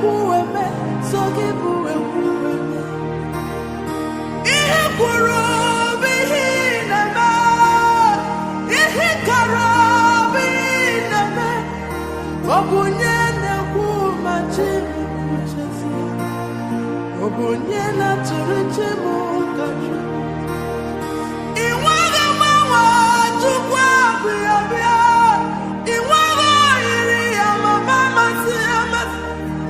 kueme, sogi buwe kueme. Ihe kwuru bihi neme, ihe kara bihi neme. Obunye ne kumachi muchesi, obunye na turichi mukachu.